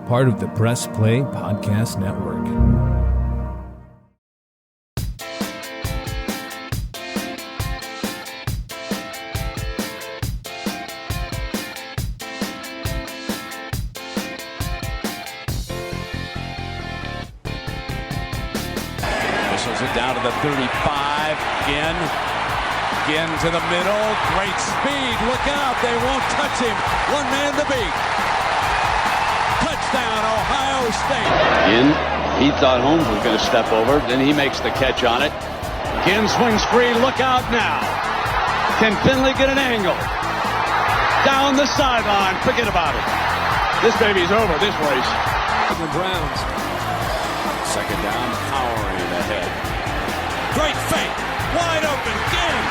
part of the Press Play Podcast Network. Whistles it down to the 35. Ginn to the middle. Great speed. Look out. They won't touch him. One man to beat. Touchdown, Ohio State. Ginn, he thought Holmes was going to step over. Then he makes the catch on it. Ginn swings free. Look out now. Can Finley get an angle? Down the sideline. Forget about it. This baby's over, this race. The Browns. Second down, powering ahead. Great fake. Wide open. Ginn.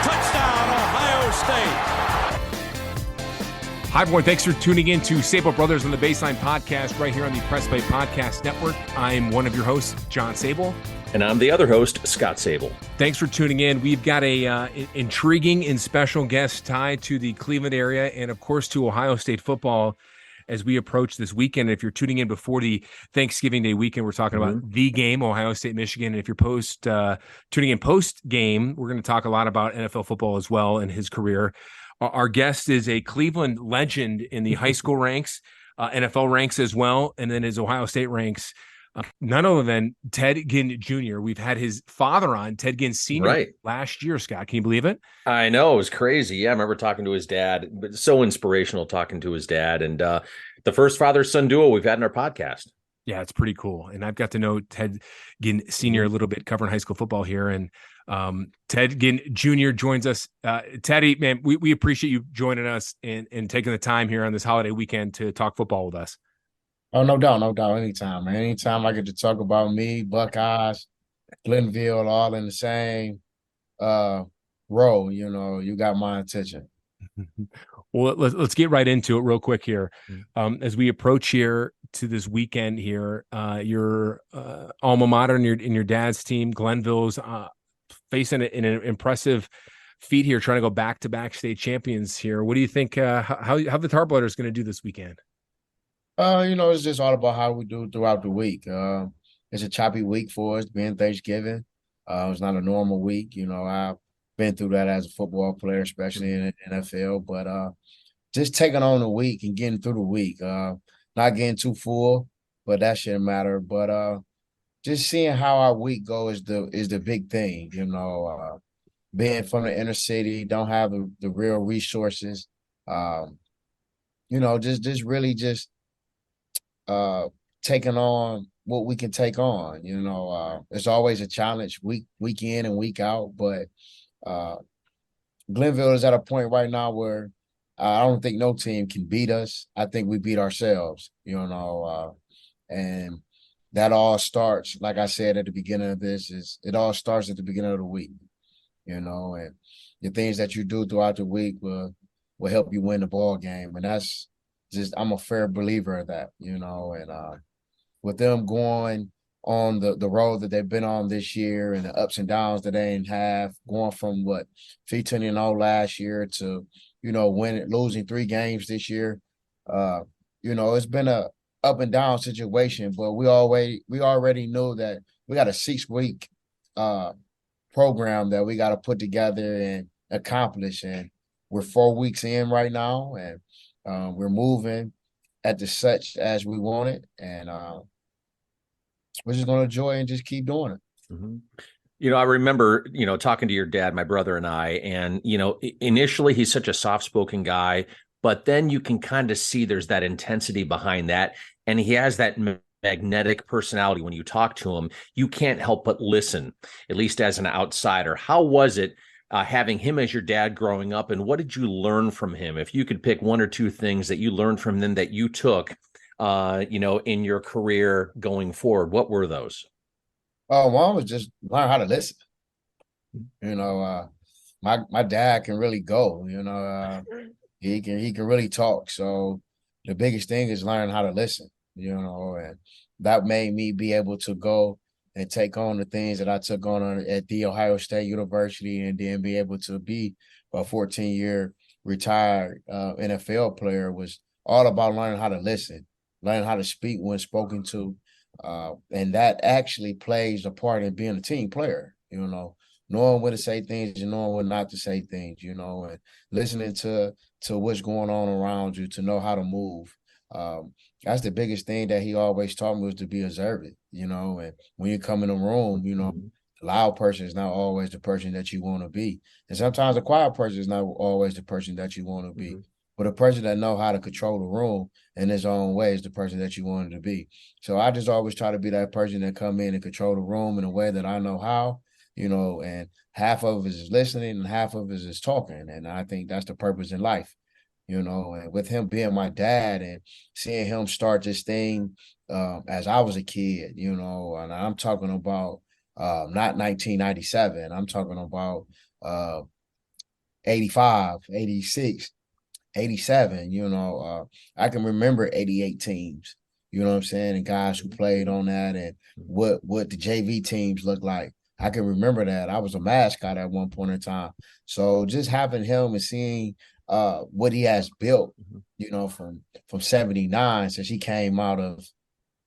Touchdown, Ohio State. Hi, everyone. Thanks for tuning in to Sabol Brothers on the Baseline Podcast right here on the Press Play Podcast Network. I'm one of your hosts, John Sabol. And I'm the other host, Scott Sabol. Thanks for tuning in. We've got a intriguing and special guest tied to the Cleveland area and, of course, to Ohio State football as we approach this weekend. If you're tuning in before the Thanksgiving Day weekend, we're talking about the game, Ohio State, Michigan. And if you're tuning in post-game, we're going to talk a lot about NFL football as well and his career. Our guest is a Cleveland legend in the high school ranks, NFL ranks as well, and then his Ohio State ranks. None other than Ted Ginn Jr. We've had his father on, Ted Ginn Sr. last year, Scott. Can you believe it? I know. It was crazy. Yeah, I remember talking to his dad, but so inspirational talking to his dad. And the first father-son duo we've had in our podcast. Yeah, it's pretty cool. And I've got to know Ted Ginn Sr. a little bit, covering high school football here. And Ted Ginn Jr. joins us. Teddy, man, we appreciate you joining us and taking the time here on this holiday weekend to talk football with us. Oh, no doubt. Anytime, man. Anytime I get to talk about me, Buckeyes, Glenville, all in the same row, you got my attention. Well, let's get right into it real quick here. As we approach here to this weekend here, your alma mater and your dad's team, Glenville's facing an impressive feat here, trying to go back-to-back state champions here. What do you think, how the Tar Blooders going to do this weekend? It's just all about how we do throughout the week. It's a choppy week for us, being Thanksgiving. It's not a normal week. I've been through that as a football player, especially in the NFL. But just taking on the week and getting through the week. Not getting too full, but that shouldn't matter. But just seeing how our week goes is the big thing. Being from the inner city, don't have the real resources. Just really taking on what we can take on. It's always a challenge week in and week out, but Glenville is at a point right now where I don't think no team can beat us. I think we beat ourselves, and that all starts, like I said at the beginning of this, it all starts at the beginning of the week, and the things that you do throughout the week will help you win the ball game. And that's I'm a fair believer of that, and with them going on the road that they've been on this year and the ups and downs that they have, going from 15-0 last year to, losing 3 games this year. It's been a up and down situation, but we already know that we got a 6-week program that we got to put together and accomplish. And we're 4 weeks in right now, and we're moving at the such as we want it, and we're just going to enjoy and just keep doing it. Mm-hmm. I remember, talking to your dad, my brother and I, and, initially he's such a soft-spoken guy, but then you can kind of see there's that intensity behind that, and he has that magnetic personality. When you talk to him, you can't help but listen, at least as an outsider. How was it having him as your dad growing up, and what did you learn from him? If you could pick 1 or 2 things that you learned from him that you took, in your career going forward, what were those? Oh, one was just learn how to listen. My dad can really go. He can really talk. So the biggest thing is learning how to listen. And that made me be able to go and take on the things that I took on at The Ohio State University, and then be able to be a 14-year retired NFL player was all about learning how to listen, learning how to speak when spoken to. And that actually plays a part in being a team player, knowing when to say things and knowing when not to say things, and listening to what's going on around you to know how to move. That's the biggest thing that he always taught me was to be observant, and when you come in a room, the loud person is not always the person that you want to be. And sometimes the quiet person is not always the person that you want to be. But a person that know how to control the room in his own way is the person that you wanted to be. So I just always try to be that person that come in and control the room in a way that I know how, and half of it is listening and half of it is talking. And I think that's the purpose in life, and with him being my dad and seeing him start this thing as I was a kid, and I'm talking about not 1997. I'm talking about 85, 86. 87, I can remember 88 teams, you know what I'm saying, and guys who played on that and what the JV teams look like. I can remember that. I was a mascot at one point in time. So just having him and seeing what he has built, from 79 since he came out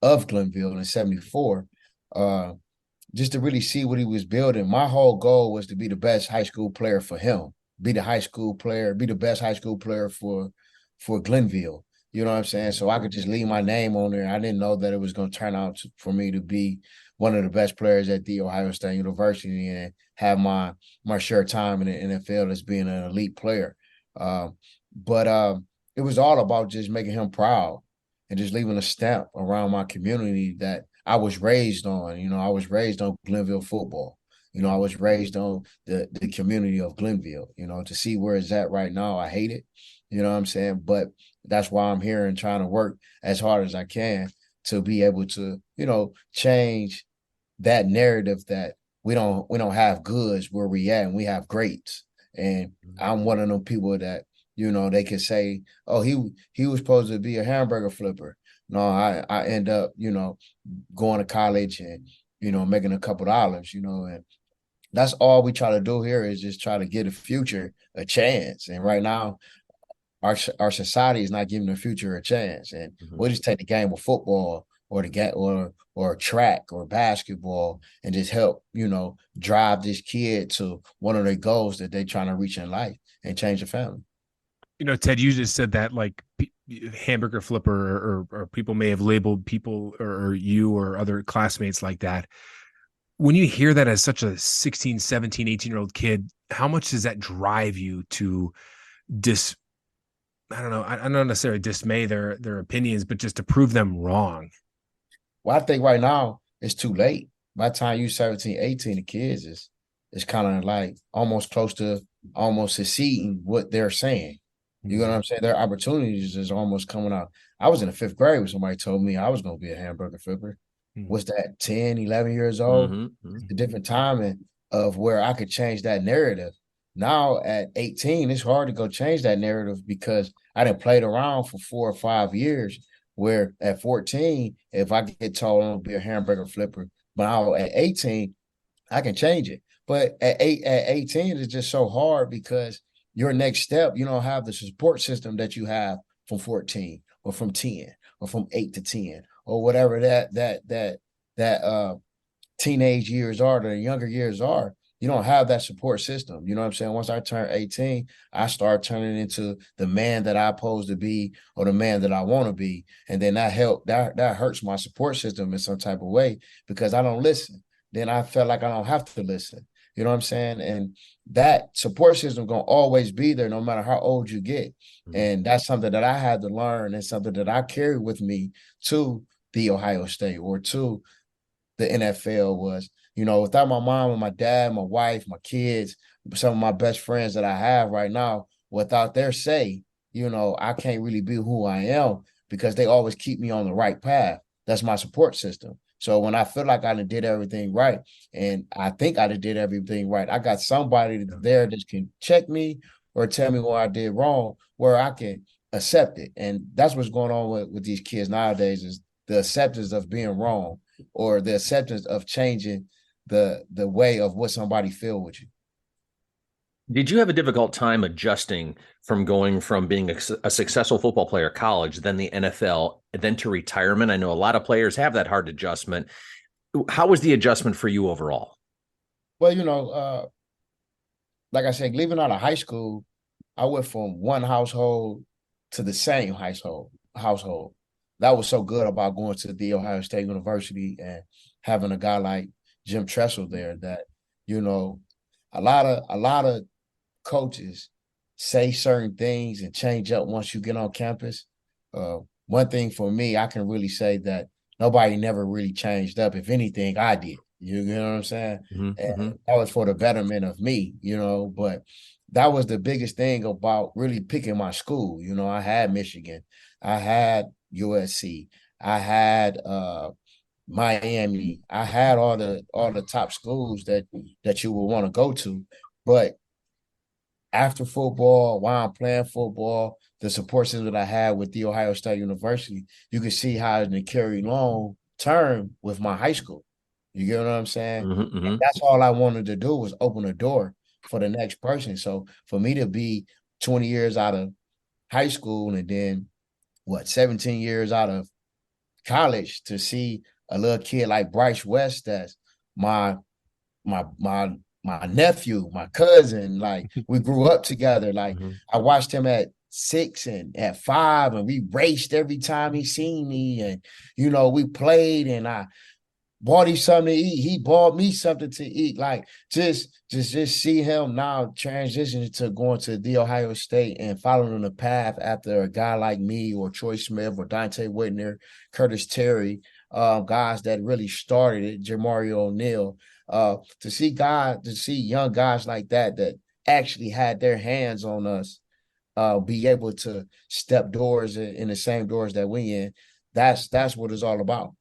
of Glenville in 74, just to really see what he was building. My whole goal was to be the best high school player for him. Be the best high school player for Glenville. You know what I'm saying? So I could just leave my name on there. I didn't know that it was going to turn out for me to be one of the best players at The Ohio State University and have my share time in the NFL as being an elite player. But it was all about just making him proud and just leaving a stamp around my community that I was raised on. I was raised on Glenville football. I was raised on the community of Glenville, to see where it's at right now. I hate it, you know what I'm saying? But that's why I'm here and trying to work as hard as I can to be able to, change that narrative that we don't have goods where we at and we have greats. And I'm one of them people that, they could say, oh, he was supposed to be a hamburger flipper. No, I end up, going to college and, making a couple dollars, and that's all we try to do here is just try to get a future a chance. And right now, our society is not giving the future a chance. And we'll just take the game of football or or track or basketball and just help, drive this kid to one of their goals that they're trying to reach in life and change the family. Ted, you just said that like hamburger flipper or people may have labeled people or you or other classmates like that. When you hear that as such a 16, 17, 18-year-old kid, how much does that drive you to I don't necessarily dismay their opinions, but just to prove them wrong? Well, I think right now it's too late. By the time you're 17, 18, the kids is kind of like almost close to almost succeeding what they're saying. You know what I'm saying? Their opportunities is almost coming out. I was in the 5th grade when somebody told me I was going to be a hamburger flipper. What's that, 10, 11 years old? A different timing of where I could change that narrative. Now at 18, it's hard to go change that narrative because I done played around for 4 or 5 years, where at 14, if I get told I'm going to be a hamburger flipper, but now at 18, I can change it. But at 18, it's just so hard because your next step, you don't have the support system that you have from 14 or from 10 or from 8 to 10 or whatever that teenage years are, the younger years are. You don't have that support system. You know what I'm saying? Once I turn 18, I start turning into the man that I'm supposed to be or the man that I want to be. And then that hurts my support system in some type of way because I don't listen. Then I feel like I don't have to listen. You know what I'm saying? And that support system going to always be there no matter how old you get. And that's something that I had to learn and something that I carry with me to the Ohio State or to the NFL was, without my mom and my dad, my wife, my kids, some of my best friends that I have right now, without their say, I can't really be who I am because they always keep me on the right path. That's my support system. So when I feel like I did everything right, and I think I did everything right, I got somebody there that can check me or tell me what I did wrong, where I can accept it. And that's what's going on with these kids nowadays is the acceptance of being wrong or the acceptance of changing the way of what somebody feel with you. Did you have a difficult time adjusting from going from being a successful football player at college, then the NFL, then to retirement? I know a lot of players have that hard adjustment. How was the adjustment for you overall? Well, like I said, leaving out of high school, I went from one household to the same household. That was so good about going to the Ohio State University and having a guy like Jim Tressel there that, you know, a lot of coaches say certain things and change up once you get on campus. One thing for me, I can really say that nobody never really changed up. If anything, I did. You know what I'm saying? And that was for the betterment of me, but that was the biggest thing about really picking my school. I had Michigan, I had USC, I had Miami, I had all the top schools that you would want to go to. But after football, while I'm playing football, the support system that I had with the Ohio State University, you can see how it carried long term with my high school. You get what I'm saying? And that's all I wanted to do was open a door for the next person. So for me to be 20 years out of high school and then 17 years out of college to see a little kid like Bryce West that's my nephew, my cousin, like we grew up together. Like I watched him at 6 and at 5, and we raced every time he seen me. And, we played and I bought him something to eat. He bought me something to eat. Like just see him now transitioning to going to the Ohio State and following the path after a guy like me or Troy Smith or Dante Whitner, Curtis Terry, guys that really started it, Jamario O'Neal. To see young guys like that actually had their hands on us, be able to step doors in the same doors that we in. That's what it's all about.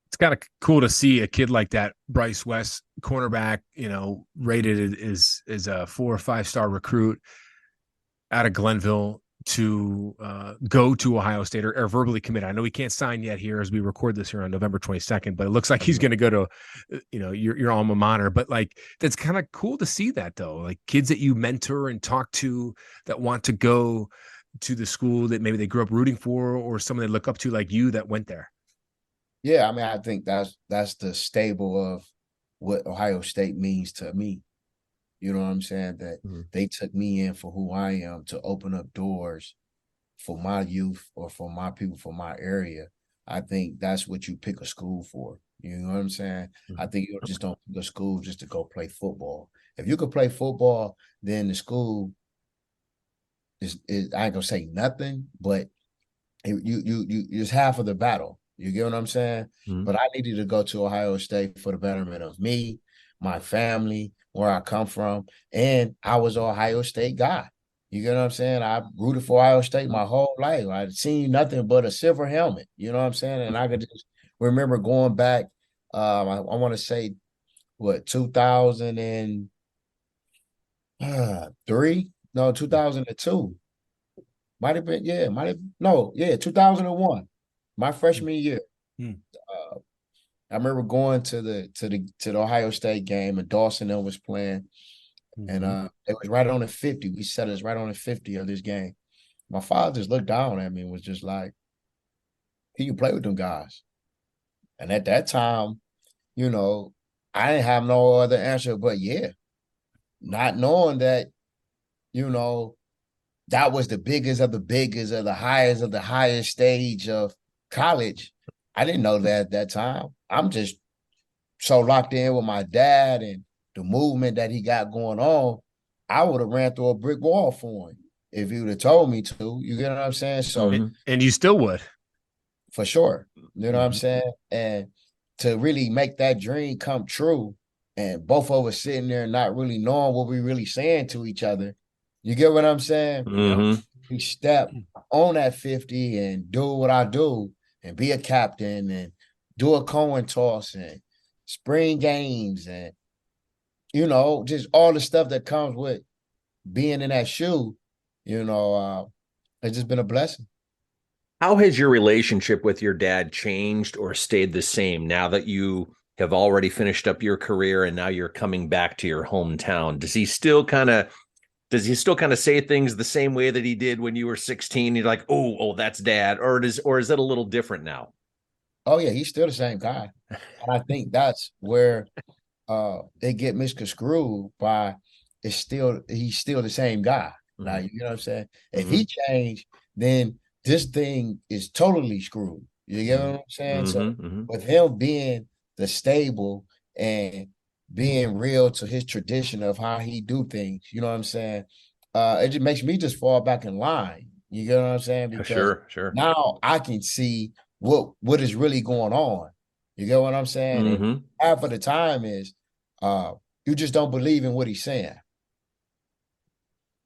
It's kind of cool to see a kid like that, Bryce West, cornerback, rated as a 4 or 5 star recruit out of Glenville to go to Ohio State or verbally commit. I know he can't sign yet here as we record this here on November 22nd, but it looks like he's going to go to, your alma mater. But like, that's kind of cool to see that though, like kids that you mentor and talk to that want to go to the school that maybe they grew up rooting for, or someone they look up to like you that went there. Yeah, I mean, I think that's the stable of what Ohio State means to me. You know what I'm saying? That they took me in for who I am to open up doors for my youth or for my people, for my area. I think that's what you pick a school for. You know what I'm saying? I think you just don't pick a school just to go play football. If you could play football, then the school is I ain't gonna say nothing, but you it's half of the battle. You get what I'm saying? But I needed to go to Ohio State for the betterment of me, my family, where I come from, and I was an Ohio State guy. You get what I'm saying? I rooted for Ohio State my whole life. I'd seen nothing but a silver helmet. You know what I'm saying? And I could just remember going back, I want to say, 2003? No, 2002. Might have been, 2001. My freshman year, I remember going to the Ohio State game, and Dawson was playing, and it was right on the 50. We set us right on the 50 of this game. My father just looked down at me and was just like, "Can you play with them guys?" And at that time, I didn't have no other answer but yeah, not knowing that, that was the biggest of the biggest of the highest stage of college. I didn't know that at that time. I'm just so locked in with my dad and the movement that he got going on. I would have ran through a brick wall for him if he would have told me to. You get what I'm saying? So, and you still would, for sure. You know what I'm saying? And to really make that dream come true, and both of us sitting there not really knowing what we really saying to each other. You get what I'm saying? We step on that 50 and do what I do and be a captain and do a coin toss and spring games and, just all the stuff that comes with being in that shoe, it's just been a blessing. How has your relationship with your dad changed or stayed the same now that you have already finished up your career and now you're coming back to your hometown? Does he still kind of Does he still kind of say things the same way that he did when you were 16? You're like, oh, that's dad, or is it a little different now? Oh yeah, he's still the same guy. And I think that's where they get misconstrued by he's still the same guy. Mm-hmm. Like, you know what I'm saying? If Mm-hmm. he changed, then this thing is totally screwed. You get what I'm saying? So Mm-hmm. with him being the stable and being real to his tradition of how he do things, you know what I'm saying? It just makes me just fall back in line. You get what I'm saying? Because Sure. now I can see what is really going on. You get what I'm saying? And Mm-hmm. half of the time is you just don't believe in what he's saying.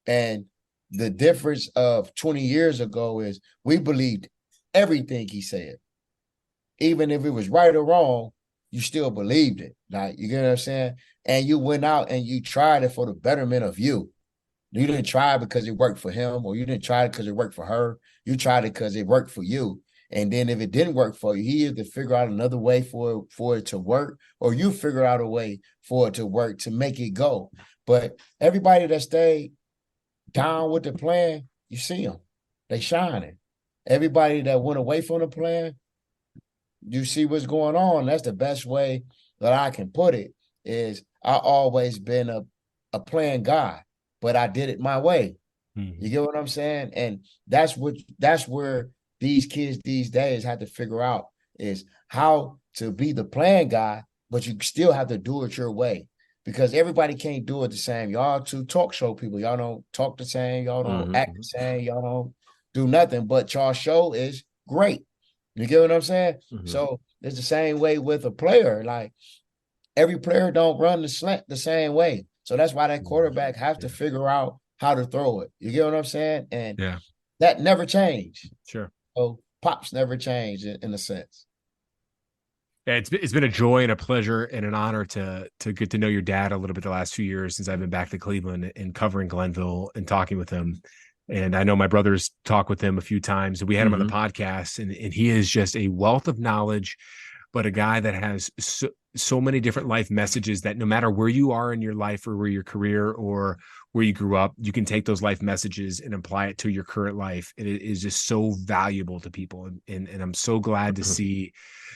And the difference of 20 years ago is we believed everything he said. Even if it was right or wrong, you still believed it. Like, you get what I'm saying? And you went out and you tried it for the betterment of you. You didn't try it because it worked for him, or you didn't try it because it worked for her. You tried it because it worked for you. And then if it didn't work for you, he either figure out another way for it to work, or you figure out a way for it to work to make it go. But everybody that stayed down with the plan, you see them. They shining. Everybody that went away from the plan, you see what's going on. That's the best way that I can put it, is I always been a plan guy, but I did it my way. Mm-hmm. You get what I'm saying? And that's where these kids these days have to figure out, is how to be the plan guy, but you still have to do it your way, because everybody can't do it the same. Y'all two talk show people. Y'all don't talk the same. Y'all don't act the same. Y'all don't do nothing, but y'all show is great. You get what I'm saying? Mm-hmm. So it's the same way with a player. Like, every player don't run the slant the same way. So that's why that quarterback has to figure out how to throw it. You get what I'm saying? And that never changed. Sure. So pops never changed in a sense. Yeah, it's been a joy and a pleasure and an honor to get to know your dad a little bit the last few years since I've been back to Cleveland and covering Glenville and talking with him. And I know my brothers talked with him a few times. We had him on the podcast, and he is just a wealth of knowledge, but a guy that has so many different life messages that no matter where you are in your life or where your career or where you grew up, you can take those life messages and apply it to your current life. And it is just so valuable to people. And I'm so glad to see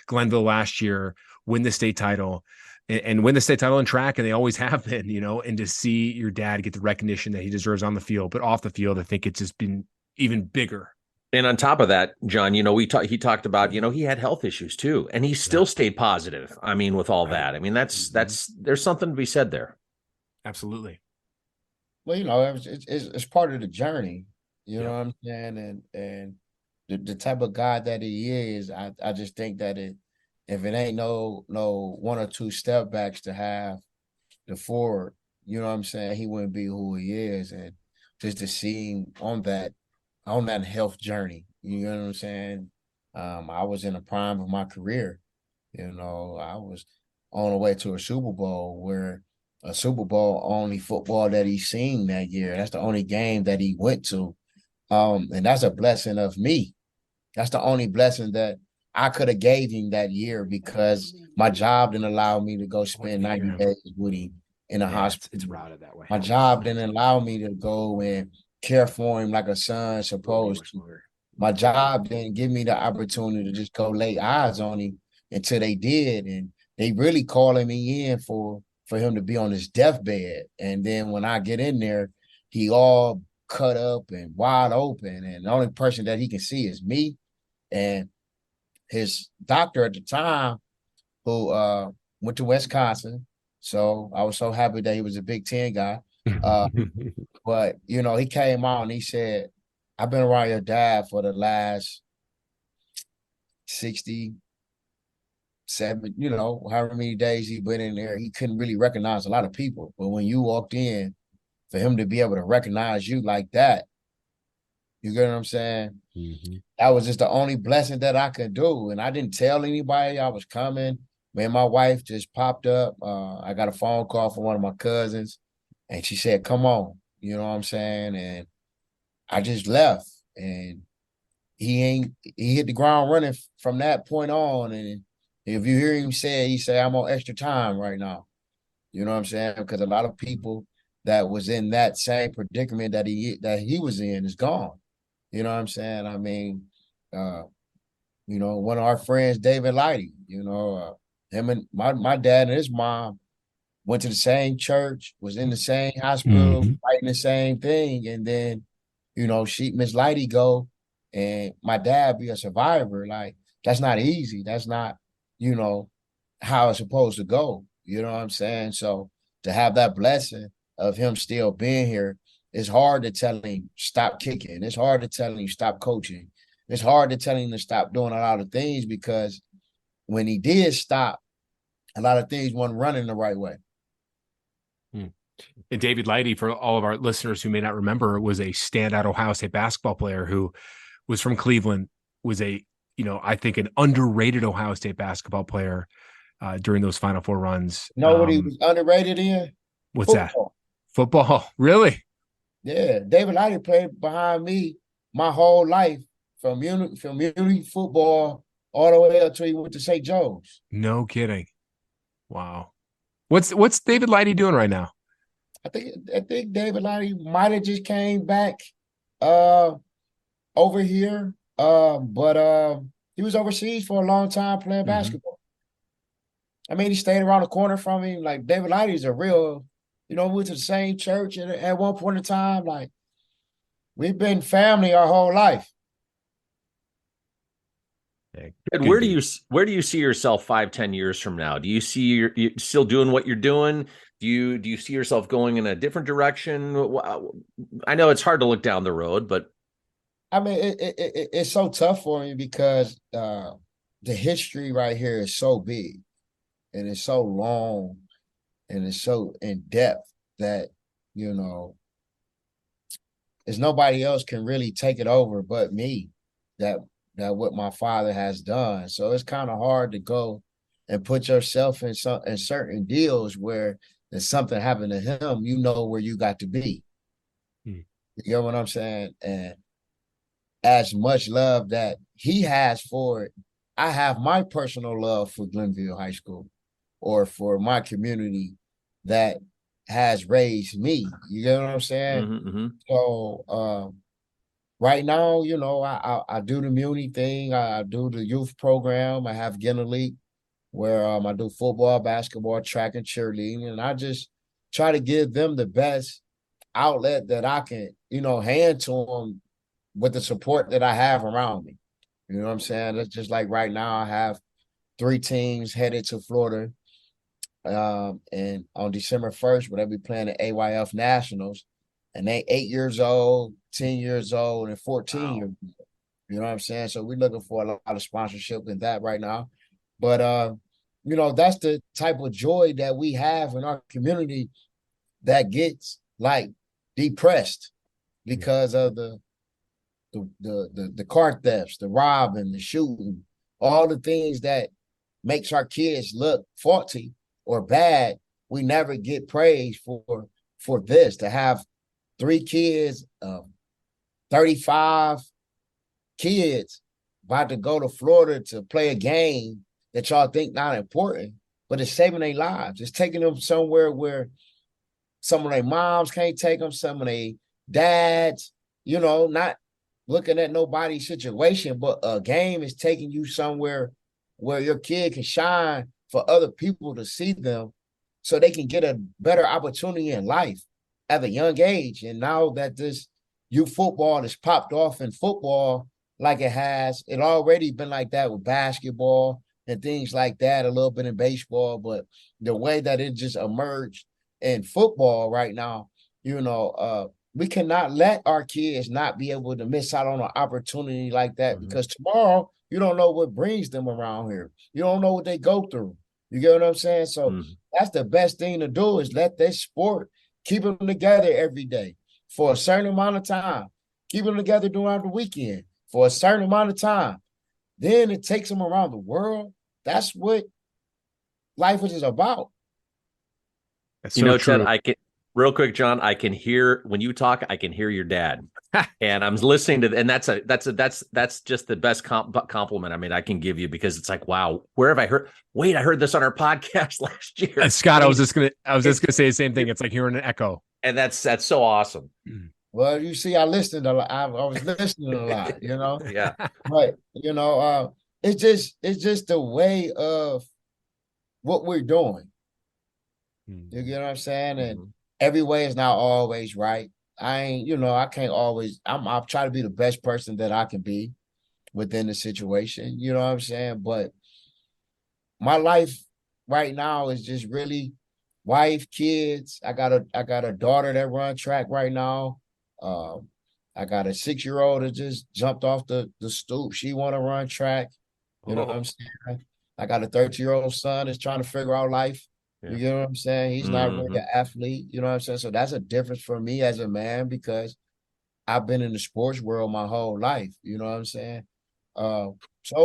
Glenville last year win the state title and win the state title in track. And they always have been, and to see your dad get the recognition that he deserves on the field, but off the field, I think it's just been even bigger. And on top of that, John, he talked about, he had health issues too, and he still stayed positive. I mean, with all that, I mean, that's there's something to be said there. Absolutely. Well, it's part of the journey. You know what I'm saying? And the type of guy that he is, I just think that if it ain't no one or two step backs to have the forward, you know what I'm saying, he wouldn't be who he is. And just to see him on that health journey, you know what I'm saying? I was in the prime of my career. I was on the way to a Super Bowl, where a Super Bowl only football that he's seen that year. That's the only game that he went to. And that's a blessing of me. That's the only blessing that I could have gave him that year, because my job didn't allow me to go spend 90 days with him in a hospital. It's routed that way. My job didn't allow me to go and care for him like a son supposed to. My job didn't give me the opportunity to just go lay eyes on him until they did. And they really calling me in for him to be on his deathbed. And then when I get in there, he all cut up and wide open. And the only person that he can see is me and his doctor at the time, who went to Wisconsin. So I was so happy that he was a Big Ten guy. But, he came out and he said, I've been around your dad for the last 67, however many days he been in there. He couldn't really recognize a lot of people. But when you walked in, for him to be able to recognize you like that, you get what I'm saying? Mm-hmm. That was just the only blessing that I could do. And I didn't tell anybody I was coming. Me and my wife just popped up. I got a phone call from one of my cousins, and she said, come on. You know what I'm saying? And I just left, and he hit the ground running from that point on. And if you hear him say, he say, I'm on extra time right now. You know what I'm saying? Because a lot of people that was in that same predicament that he was in is gone. You know what I'm saying? I mean, one of our friends, David Lighty, him and my dad and his mom went to the same church, was in the same hospital, fighting the same thing. And then, Miss Lighty go and my dad be a survivor. Like, that's not easy. That's not, how it's supposed to go. You know what I'm saying? So to have that blessing of him still being here, it's hard to tell him stop kicking. It's hard to tell him stop coaching. It's hard to tell him to stop doing a lot of things because when he did stop, a lot of things weren't running the right way. And David Lighty, for all of our listeners who may not remember, was a standout Ohio State basketball player who was from Cleveland, was I think an underrated Ohio State basketball player during those Final Four runs. You know what he was underrated in? What's football. That? Football. Really? Yeah. David Lighty played behind me my whole life from community football all the way up till he went to St. Joe's. No kidding. Wow. What's David Lighty doing right now? I think David Lighty might have just came back over here. But he was overseas for a long time playing basketball. I mean, he stayed around the corner from him. Like, David Lighty's a real, we went to the same church at one point in time. Like, we've been family our whole life. And where do you see yourself 5-10 years from now? Do you see you still doing what you're doing? Do you see yourself going in a different direction? I know it's hard to look down the road, but I mean, it's so tough for me because the history right here is so big and it's so long and it's so in depth that, there's nobody else can really take it over but me, that what my father has done. So it's kind of hard to go and put yourself in certain deals where if something happened to him, where you got to be. You know what I'm saying? And as much love that he has for it, I have my personal love for Glenville High School or for my community that has raised me. You get what I'm saying? So right now, I do the Muni thing. I do the youth program. I have Ginn Elite where I do football, basketball, track, and cheerleading. And I just try to give them the best outlet that I can, hand to them with the support that I have around me. You know what I'm saying? That's just like right now I have 3 teams headed to Florida. And on December 1st, where they'll be playing the AYF Nationals. And they 8 years old, 10 years old, and 14 years old. You know what I'm saying? So we're looking for a lot of sponsorship in that right now. But, that's the type of joy that we have in our community that gets, like, depressed because of the car thefts, the robbing, the shooting, all the things that makes our kids look faulty or bad. We never get praised for this, to have 3 kids, 35 kids about to go to Florida to play a game that y'all think not important, but it's saving their lives. It's taking them somewhere where some of their moms can't take them, some of their dads, not looking at nobody's situation, but a game is taking you somewhere where your kid can shine for other people to see them so they can get a better opportunity in life at a young age. And now that this youth football has popped off in football like it has, it already been like that with basketball and things like that, a little bit in baseball, but the way that it just emerged in football right now, we cannot let our kids not be able to miss out on an opportunity like that because tomorrow you don't know what brings them around here. You don't know what they go through. You get what I'm saying? So that's the best thing to do is let this sport keep them together every day for a certain amount of time. Keep them together during the weekend for a certain amount of time. Then it takes them around the world. That's what life is about. That's so true. Ted, Real quick, John, I can hear when you talk, I can hear your dad. And I'm listening to, and that's just the best compliment. I mean, I can give you, because it's like, wow, where have I heard? Wait, I heard this on our podcast last year. Scott, I was just gonna say the same thing. It's like hearing an echo. And that's so awesome. Well, you see, I listened a lot. I was listening a lot, Yeah. But it's just the way of what we're doing. You get what I'm saying? And every way is not always right. I can't always. I'll try to be the best person that I can be within the situation. You know what I'm saying? But my life right now is just really wife, kids. I got a daughter that run track right now. I got a 6-year-old that just jumped off the stoop. She want to run track. You know what I'm saying? I got a 13-year-old son that's trying to figure out life. You get what I'm saying? He's not really an athlete. You know what I'm saying? So that's a difference for me as a man, because I've been in the sports world my whole life. You know what I'm saying? So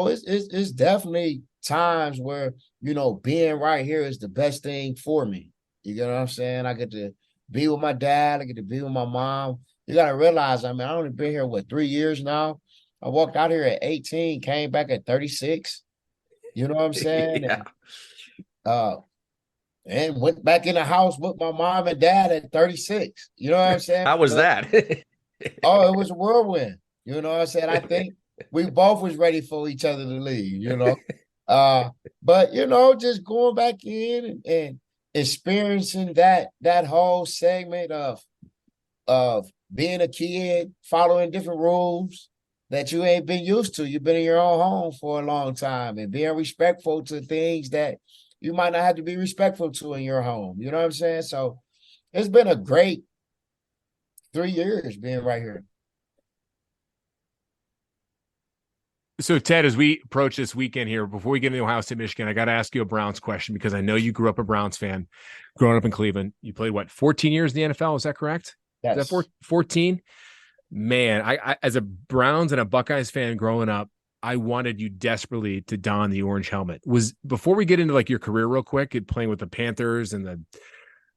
it's definitely times where, being right here is the best thing for me. You get what I'm saying? I get to be with my dad. I get to be with my mom. You got to realize, I only been here, 3 years now? I walked out here at 18, came back at 36. You know what I'm saying? Yeah. And went back in the house with my mom and dad at 36. You know what I'm saying? How was that? Oh, it was a whirlwind. You know what I'm saying? I think we both was ready for each other to leave, But just going back in and experiencing that whole segment of being a kid, following different rules that you ain't been used to. You've been in your own home for a long time, and being respectful to things that you might not have to be respectful to in your home. You know what I'm saying? So it's been a great 3 years being right here. So, Ted, as we approach this weekend here, before we get into Ohio State, Michigan, I got to ask you a Browns question, because I know you grew up a Browns fan growing up in Cleveland. You played, 14 years in the NFL? Is that correct? Yes. Is that 14? Man, I as a Browns and a Buckeyes fan growing up, I wanted you desperately to don the orange helmet. Before we get into your career real quick, playing with the Panthers and the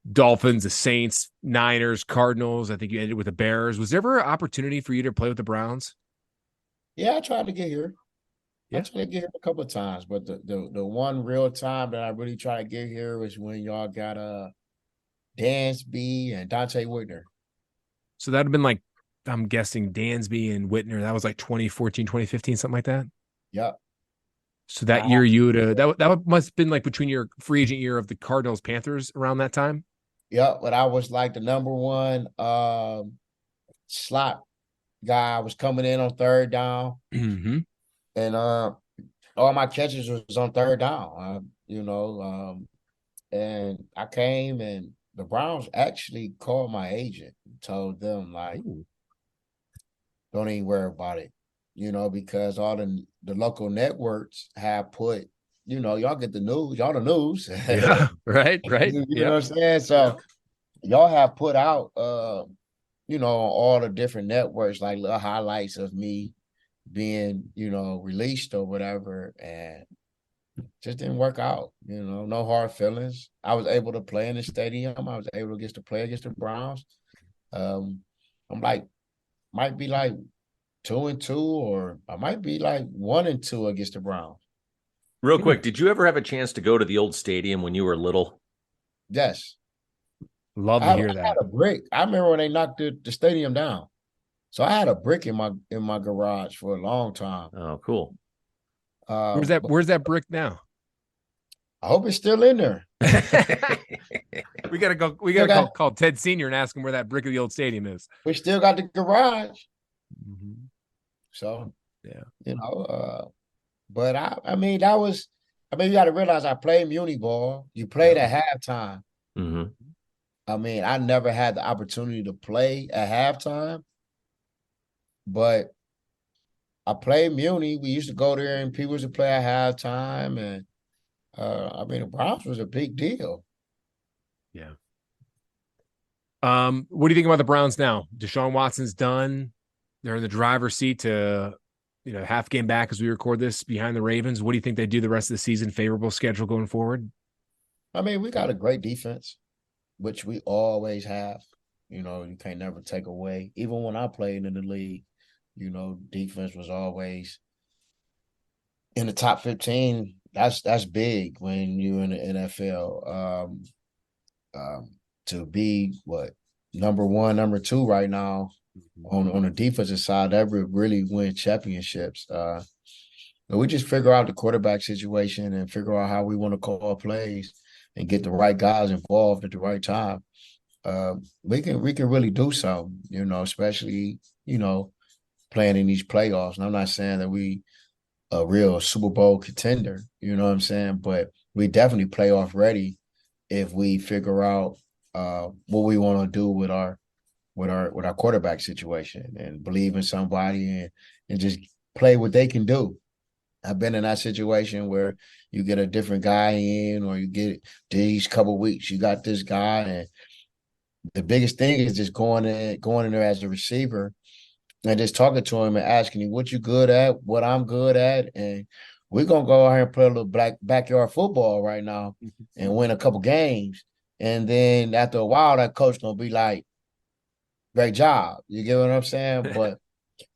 Dolphins, the Saints, Niners, Cardinals, I think you ended with the Bears. Was there ever an opportunity for you to play with the Browns? Yeah, I tried to get here. Yeah. I tried to get here a couple of times, but the one real time that I really tried to get here was when y'all got Dansby and Dante Whitner. So that would have been I'm guessing Dansby and Whitner. That was 2014, 2015, something like that. Yep. So that year you would that must have been between your free agent year of the Cardinals Panthers around that time. Yep, but I was the number one slot guy. I was coming in on third down, and all my catches was on third down. And I came, and the Browns actually called my agent and told them don't even worry about it, because all the local networks have put, y'all get the news, y'all the news. Yeah, right. You know what I'm saying? So y'all have put out, on all the different networks, little highlights of me being, released or whatever, and just didn't work out. No hard feelings. I was able to play in the stadium. I was able to play against the Browns. I'm might be 2-2, or I might be 1-2 against the Browns. Real quick, did you ever have a chance to go to the old stadium when you were little? Yes. Love to hear that. I had a brick. I remember when they knocked the stadium down. So I had a brick in my garage for a long time. Oh, cool. Where's that brick now? I hope it's still in there. We gotta call Ted Sr. and ask him where that brick of the old stadium is. We still got the garage. Mm-hmm. So yeah, but you got to realize I played muni ball. You played at halftime. Mm-hmm. I never had the opportunity to play at halftime, but I played muni. We used to go there and people used to play at halftime, and the Browns was a big deal. Yeah. What do you think about the Browns now? Deshaun Watson's done. They're in the driver's seat to, half game back as we record this behind the Ravens. What do you think they do the rest of the season? Favorable schedule going forward? We got a great defense. which we always have. You can't never take away. Even when I played in the league, defense was always in the top 15. That's big when you're in the NFL. To be number one, number two right now on the defensive side, that would really win championships. But we just figure out the quarterback situation and figure out how we want to call plays and get the right guys involved at the right time. We can really do something, especially, playing in these playoffs. And I'm not saying that we a real Super Bowl contender, you know what I'm saying? But we definitely playoff ready if we figure out what we want to do with our quarterback situation and believe in somebody and just play what they can do. I've been in that situation where you get a different guy in, or you get these couple weeks, you got this guy, and the biggest thing is just going in there as a receiver and just talking to him and asking him what you good at, what I'm good at, and we're gonna go out here and play a little backyard football right now and win a couple games. And then after a while, that coach gonna be like, "Great job." You get what I'm saying? But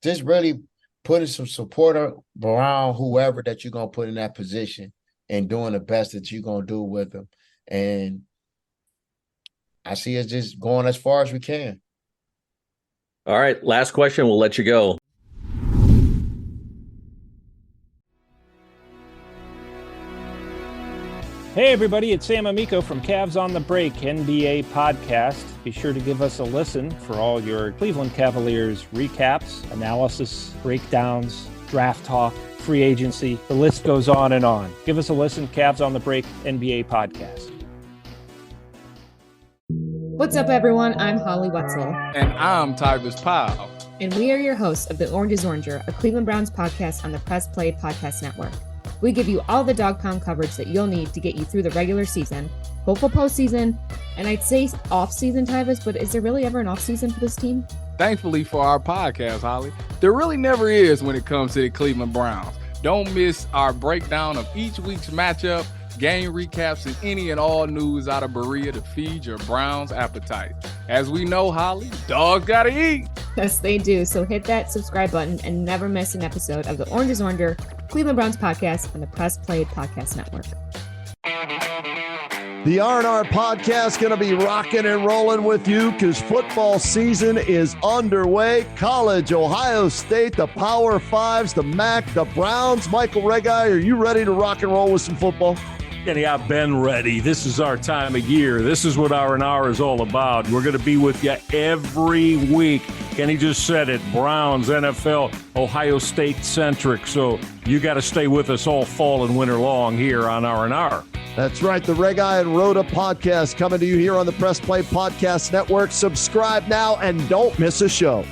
just really putting some support around whoever that you're gonna put in that position and doing the best that you're gonna do with them. And I see us just going as far as we can. All right, last question. We'll let you go. Hey everybody, it's Sam Amico from Cavs on the Break NBA podcast. Be sure to give us a listen for all your Cleveland Cavaliers recaps, analysis, breakdowns, draft talk, free agency. The list goes on and on. Give us a listen, Cavs on the Break NBA podcast. What's up, everyone? I'm Holly Wetzel. And I'm Tybus Powell. And we are your hosts of The Orange is Oranger, a Cleveland Browns podcast on the Press Play Podcast Network. We give you all the dog pound coverage that you'll need to get you through the regular season, hopeful postseason, and I'd say off-season, Tybus, but is there really ever an off-season for this team? Thankfully for our podcast, Holly, there really never is when it comes to the Cleveland Browns. Don't miss our breakdown of each week's matchup, game recaps, and any and all news out of Berea to feed your Browns appetite. As we know, Holly, dogs gotta eat. Yes, they do. So hit that subscribe button and never miss an episode of the Orange is Oranger, Cleveland Browns podcast on the Press Play Podcast Network. The R&R podcast going to be rocking and rolling with you because football season is underway. College, Ohio State, the Power Fives, the MAC, the Browns. Michael Regai, are you ready to rock and roll with some football? Kenny, I've been ready. This is our time of year. This is what R&R is all about. We're going to be with you every week. Kenny just said it, Browns, NFL, Ohio State centric. So you got to stay with us all fall and winter long here on R&R. That's right. The Regai and Rhoda podcast coming to you here on the Press Play Podcast Network. Subscribe now and don't miss a show.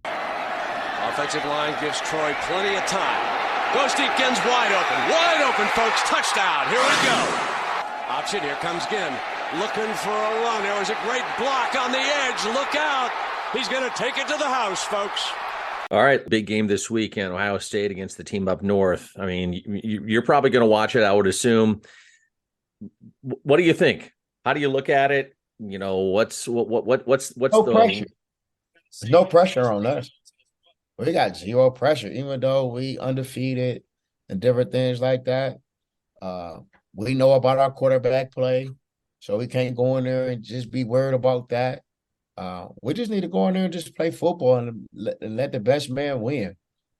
Offensive line gives Troy plenty of time. Goes deep, Ginn's wide open, folks. Touchdown. Here we go. Option. Here comes Ginn, looking for a run. There was a great block on the edge. Look out. He's going to take it to the house, folks. All right, big game this weekend, Ohio State against the team up north. I mean, you're probably going to watch it, I would assume. What do you think? How do you look at it? You know, what's no the pressure? There's no pressure on us. We got zero pressure, even though we undefeated and different things like that. We know about our quarterback play, so we can't go in there and just be worried about that. We just need to go in there and just play football and let the best man win.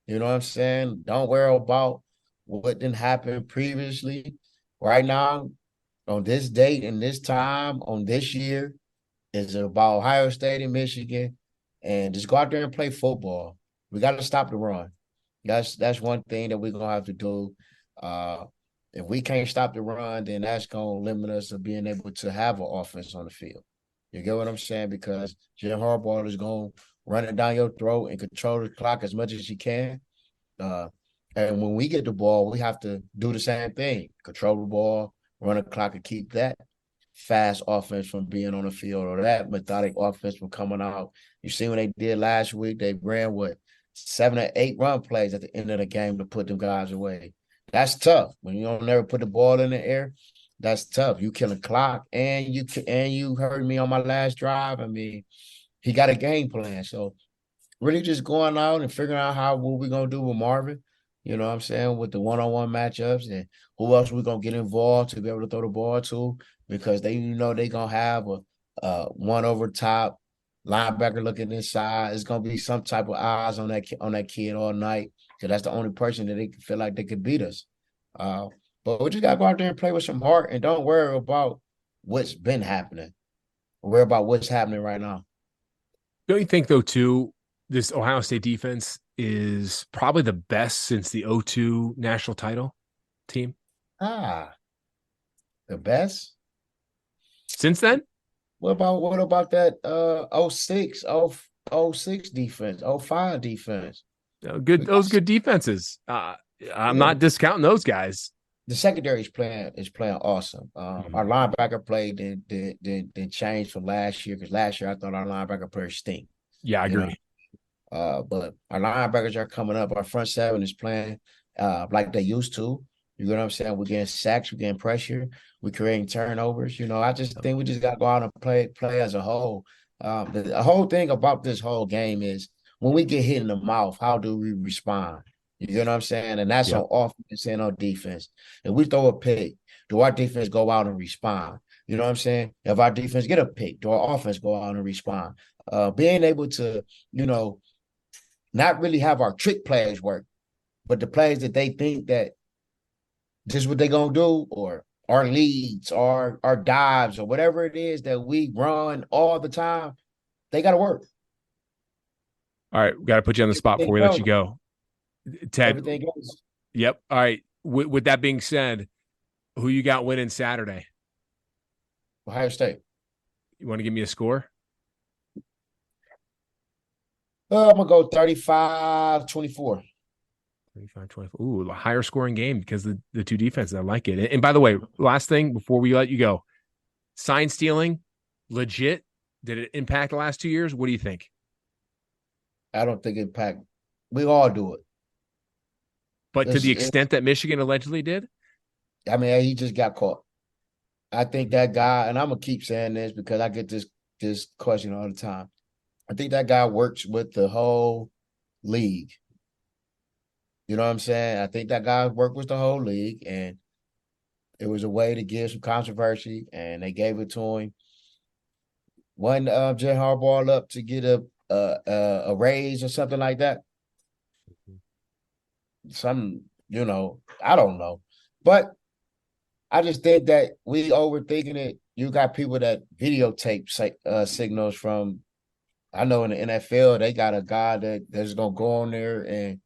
You know what I'm saying? Don't worry about what didn't happen previously. Right now, on this date and this time, on this year, is about Ohio State and Michigan, and just go out there and play football. We got to stop the run. That's one thing that we're going to have to do. If we can't stop the run, then that's going to limit us of being able to have an offense on the field. You get what I'm saying? Because Jim Harbaugh is going to run it down your throat and control the clock as much as he can. And when we get the ball, we have to do the same thing. Control the ball, run the clock, and keep that fast offense from being on the field or that methodic offense from coming out. You see what they did last week? They ran, 7 or 8 run plays at the end of the game to put them guys away. That's tough. When you don't never put the ball in the air, that's tough. You kill a clock, and you heard me on my last drive. I mean, he got a game plan. So really just going out and figuring out what we're gonna do with Marvin. You know what I'm saying, with the one-on-one matchups, and who else we're gonna get involved to be able to throw the ball to, because they gonna have a one over top linebacker looking inside. It's gonna be some type of eyes on that kid all night, because that's the only person that they feel like they could beat us. Uh, but we just gotta go out there and play with some heart, and don't worry about what's been happening. Worry about what's happening right now. Don't you think, though, too, this Ohio State defense is probably the best since the 02 national title team? The best? Since then? What about that 06, 06 defense, 05 defense? Those good defenses. I'm not discounting those guys. The secondary is playing awesome. Our linebacker play did change from last year, because last year I thought our linebacker players stink. Yeah, I agree. But our linebackers are coming up. Our front seven is playing like they used to. You know what I'm saying? We're getting sacks, we're getting pressure, we're creating turnovers. You know, I just think we just got to go out and play as a whole. The whole thing about this whole game is when we get hit in the mouth, how do we respond? You know what I'm saying? And that's on offense and on defense. If we throw a pick, do our defense go out and respond? You know what I'm saying? If our defense get a pick, do our offense go out and respond? Being able to, not really have our trick plays work, but the plays that they think that this is what they're going to do, or our leads, or our dives, or whatever it is that we run all the time, they got to work. All right, we got to put you on the spot before we let you go. Ted. Everything goes. Yep. All right. With that being said, who you got winning Saturday? Ohio State. You want to give me a score? I'm going to go 35-24. 35-24. Ooh, a higher scoring game because the two defenses. I like it. And by the way, last thing before we let you go, sign stealing, legit. Did it impact the last 2 years? What do you think? I don't think it impact. We all do it. But to the extent that Michigan allegedly did? I mean, he just got caught. I think that guy, and I'm going to keep saying this because I get this question all the time. I think that guy works with the whole league. You know what I'm saying? I think that guy worked with the whole league, and it was a way to give some controversy, and they gave it to him. Wasn't Jay Harbaugh up to get a raise or something like that? I don't know. But I just think that we overthinking it. You got people that videotape signals from, I know in the NFL, they got a guy that's going to go on there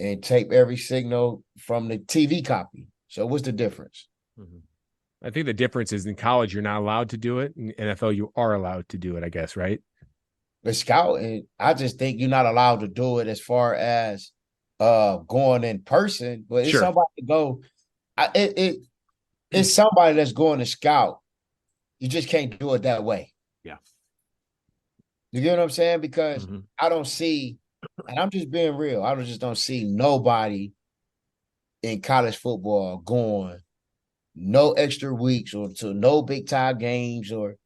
and tape every signal from the TV copy. So what's the difference? I think the difference is in college, you're not allowed to do it. In NFL, you are allowed to do it, I guess, right? The scouting, I just think you're not allowed to do it as far as going in person, but it's somebody to go. It's somebody that's going to scout. You just can't do it that way. Yeah. You get what I'm saying? Because I don't see, and I'm just being real, I just don't see nobody in college football going no extra weeks or to no big time games, or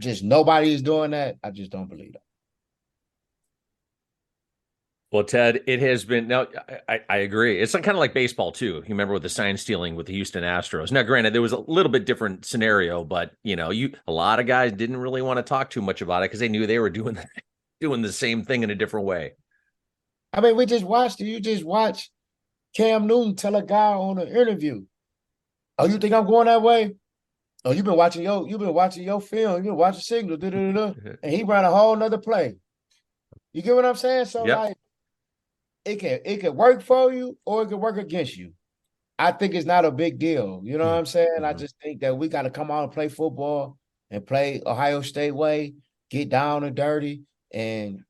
just nobody is doing that. I just don't believe that. Well, Ted, it has been. Now, I agree. It's kind of like baseball too. You remember with the sign stealing with the Houston Astros. Now, granted, there was a little bit different scenario, but a lot of guys didn't really want to talk too much about it because they knew they were doing the same thing in a different way. I mean, you just watch Cam Newton tell a guy on an interview, "Oh, you think I'm going that way? Oh, you've been watching your film, you've been watching signal, and he ran a whole nother play." You get what I'm saying? So like, it can work for you or it can work against you. I think it's not a big deal. You know what I'm saying? I just think that we got to come out and play football and play Ohio State way, get down and dirty, and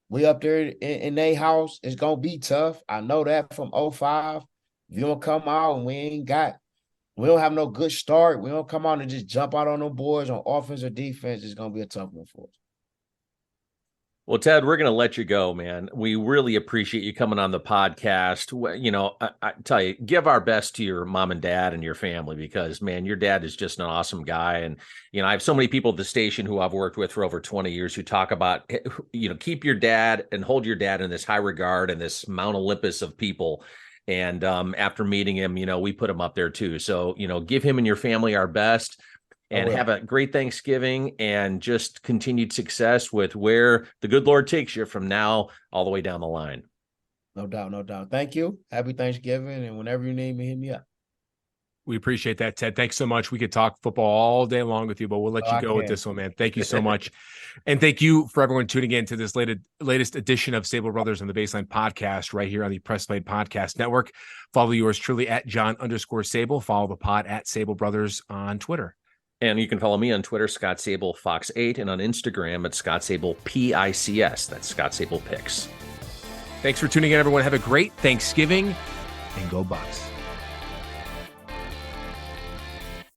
we up there in their house. It's gonna be tough. I know that from 05. If you don't come out and we don't have no good start, we don't come out and just jump out on them boys on offense or defense, it's gonna be a tough one for us. Well, Ted, we're going to let you go, man. We really appreciate you coming on the podcast. I tell you, give our best to your mom and dad and your family because, man, your dad is just an awesome guy. And, I have so many people at the station who I've worked with for over 20 years who talk about, keep your dad and hold your dad in this high regard and this Mount Olympus of people. And after meeting him, we put him up there too. So, give him and your family our best. And have a great Thanksgiving and just continued success with where the good Lord takes you from now all the way down the line. No doubt, no doubt. Thank you. Happy Thanksgiving. And whenever you need me, hit me up. We appreciate that, Ted. Thanks so much. We could talk football all day long with you, but we'll let you go with this one, man. Thank you so much. And thank you for everyone tuning in to this latest edition of Sabol Brothers on the Baseline podcast right here on the Press Play Podcast Network. Follow yours truly at John_Sabol. Follow the pod at Sabol Brothers on Twitter. And you can follow me on Twitter, Scott Sabol Fox 8, and on Instagram at Scott Sabol PICS. That's Scott Sabol Pics. Thanks for tuning in, everyone. Have a great Thanksgiving and go Bucks.